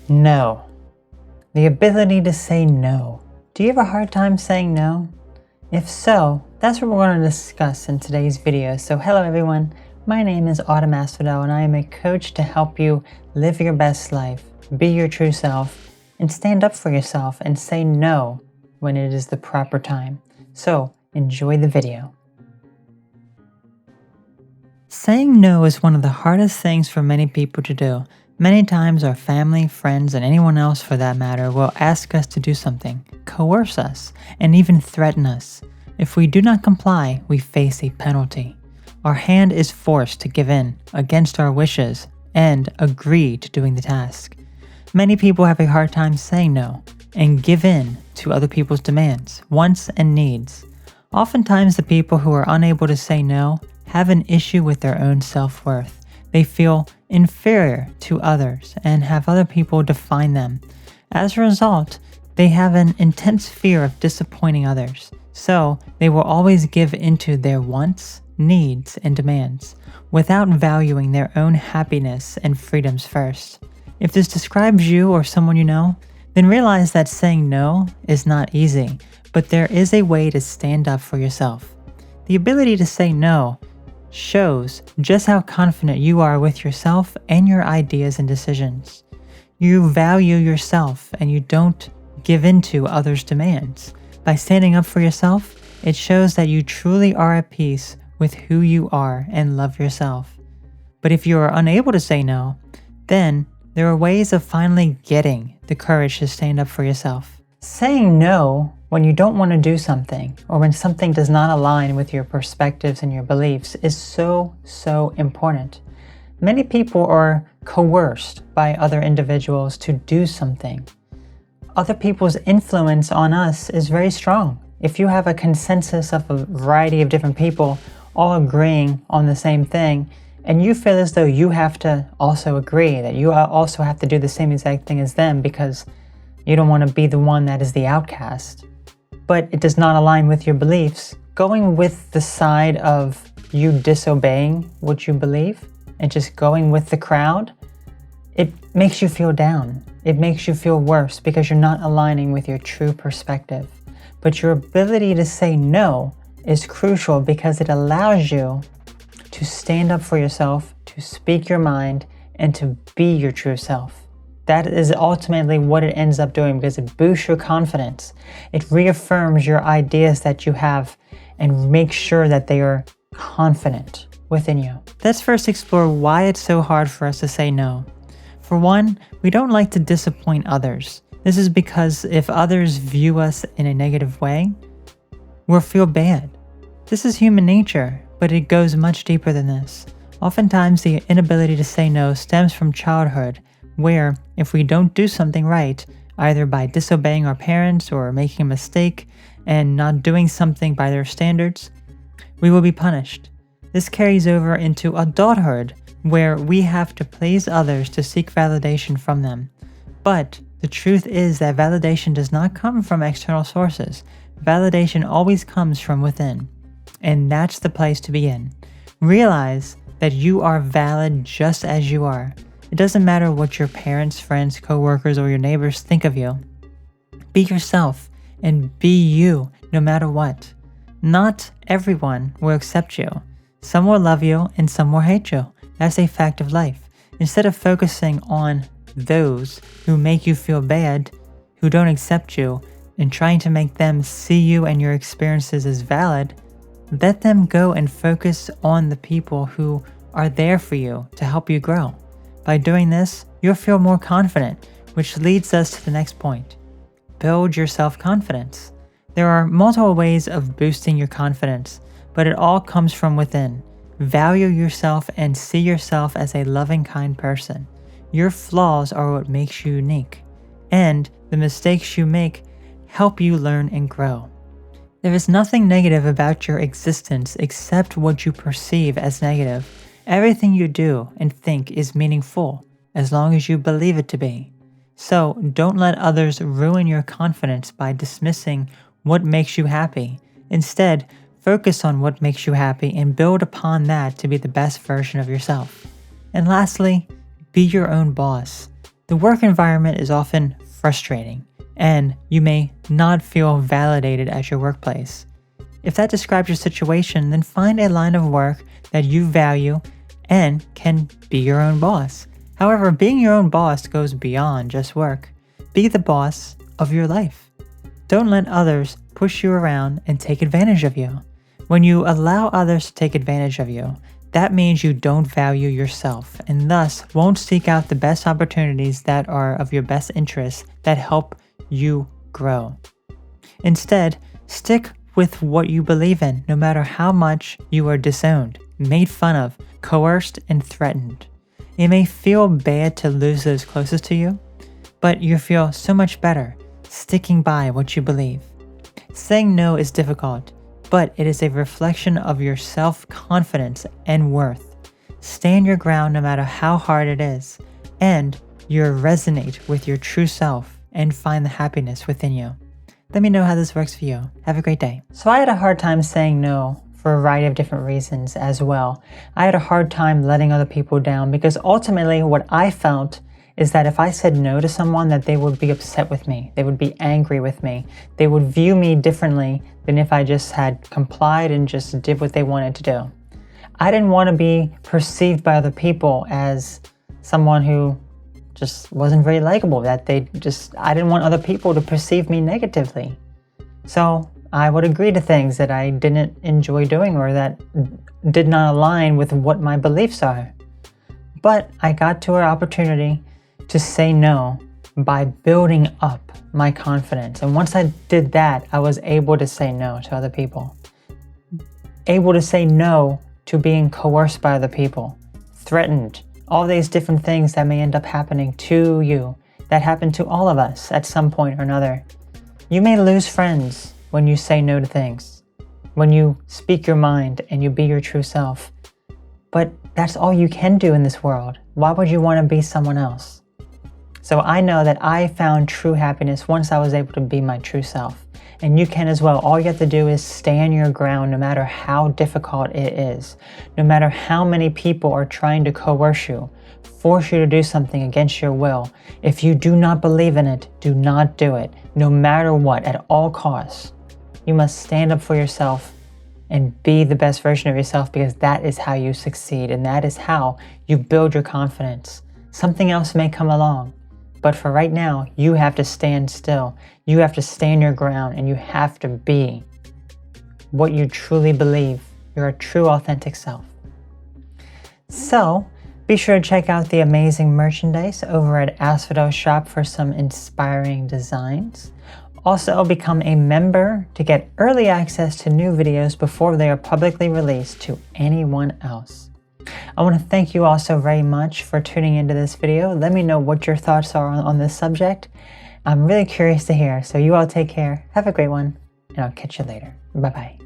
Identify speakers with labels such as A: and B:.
A: No. The ability to say no. Do you have a hard time saying no? If so, that's what we're going to discuss in today's video. So hello everyone, my name is Autumn Asphodel and I am a coach to help you live your best life, be your true self, and stand up for yourself and say no when it is the proper time. So enjoy the video. Saying no is one of the hardest things for many people to do. Many times our family, friends, and anyone else for that matter will ask us to do something, coerce us, and even threaten us. If we do not comply, we face a penalty. Our hand is forced to give in against our wishes and agree to doing the task. Many people have a hard time saying no and give in to other people's demands, wants, and needs. Oftentimes the people who are unable to say no have an issue with their own self-worth. They feel inferior to others and have other people define them. As a result, they have an intense fear of disappointing others, so they will always give into their wants, needs, and demands, without valuing their own happiness and freedoms first. If this describes you or someone you know, then realize that saying no is not easy, but there is a way to stand up for yourself. The ability to say no shows just how confident you are with yourself and your ideas and decisions. You value yourself and you don't give in to others' demands. By standing up for yourself, it shows that you truly are at peace with who you are and love yourself. But if you are unable to say no, then there are ways of finally getting the courage to stand up for yourself. Saying no when you don't want to do something or when something does not align with your perspectives and your beliefs is so important. Many people are coerced by other individuals to do something. Other people's influence on us is very strong. If you have a consensus of a variety of different people all agreeing on the same thing, and you feel as though you have to also agree, that you also have to do the same exact thing as them because you don't want to be the one that is the outcast, but it does not align with your beliefs, going with the side of you disobeying what you believe and just going with the crowd, it makes you feel down. It makes you feel worse because you're not aligning with your true perspective. But your ability to say no is crucial because it allows you to stand up for yourself, to speak your mind, and to be your true self. That is ultimately what it ends up doing because it boosts your confidence. It reaffirms your ideas that you have and makes sure that they are confident within you. Let's first explore why it's so hard for us to say no. For one, we don't like to disappoint others. This is because if others view us in a negative way, we'll feel bad. This is human nature, but it goes much deeper than this. Oftentimes, the inability to say no stems from childhood, where if we don't do something right, either by disobeying our parents or making a mistake and not doing something by their standards, we will be punished. This carries over into adulthood, where we have to please others to seek validation from them. But the truth is that validation does not come from external sources. Validation always comes from within. And that's the place to begin. Realize that you are valid just as you are. It doesn't matter what your parents, friends, coworkers, or your neighbors think of you. Be yourself and be you no matter what. Not everyone will accept you. Some will love you and some will hate you. That's a fact of life. Instead of focusing on those who make you feel bad, who don't accept you, and trying to make them see you and your experiences as valid, let them go and focus on the people who are there for you to help you grow. By doing this, you'll feel more confident, which leads us to the next point. Build your self-confidence. There are multiple ways of boosting your confidence, but it all comes from within. Value yourself and see yourself as a loving, kind person. Your flaws are what makes you unique, and the mistakes you make help you learn and grow. There is nothing negative about your existence except what you perceive as negative. Everything you do and think is meaningful, as long as you believe it to be. So don't let others ruin your confidence by dismissing what makes you happy. Instead, focus on what makes you happy and build upon that to be the best version of yourself. And lastly, be your own boss. The work environment is often frustrating, and you may not feel validated at your workplace. If that describes your situation, then find a line of work that you value and can be your own boss. However, being your own boss goes beyond just work. Be the boss of your life. Don't let others push you around and take advantage of you. When you allow others to take advantage of you, that means you don't value yourself and thus won't seek out the best opportunities that are of your best interests that help you grow. Instead, stick with what you believe in, no matter how much you are disowned, made fun of, coerced, and threatened. It may feel bad to lose those closest to you, but you feel so much better sticking by what you believe. Saying no is difficult, but it is a reflection of your self-confidence and worth. Stand your ground no matter how hard it is, and you'll resonate with your true self and find the happiness within you. Let me know how this works for you. Have a great day. So I had a hard time saying no for a variety of different reasons as well. I had a hard time letting other people down because ultimately what I felt is that if I said no to someone, that they would be upset with me. They would be angry with me. They would view me differently than if I just had complied and just did what they wanted to do. I didn't want to be perceived by other people as someone who just wasn't very likable, I didn't want other people to perceive me negatively. So I would agree to things that I didn't enjoy doing or that did not align with what my beliefs are. But I got to an opportunity to say no by building up my confidence. And once I did that, I was able to say no to other people. Able to say no to being coerced by other people, threatened, all these different things that may end up happening to you, that happen to all of us at some point or another. You may lose friends when you say no to things, when you speak your mind and you be your true self. But that's all you can do in this world. Why would you want to be someone else? So I know that I found true happiness once I was able to be my true self. And you can as well. All you have to do is stand your ground no matter how difficult it is. No matter how many people are trying to coerce you, force you to do something against your will. If you do not believe in it, do not do it. No matter what, at all costs. You must stand up for yourself and be the best version of yourself, because that is how you succeed and that is how you build your confidence. Something else may come along. But for right now, you have to stand still. You have to stand your ground and you have to be what you truly believe, your true authentic self. So be sure to check out the amazing merchandise over at Asphodel Shop for some inspiring designs. Also become a member to get early access to new videos before they are publicly released to anyone else. I want to thank you all so very much for tuning into this video. Let me know what your thoughts are on this subject. I'm really curious to hear. So you all take care, have a great one, and I'll catch you later. Bye-bye.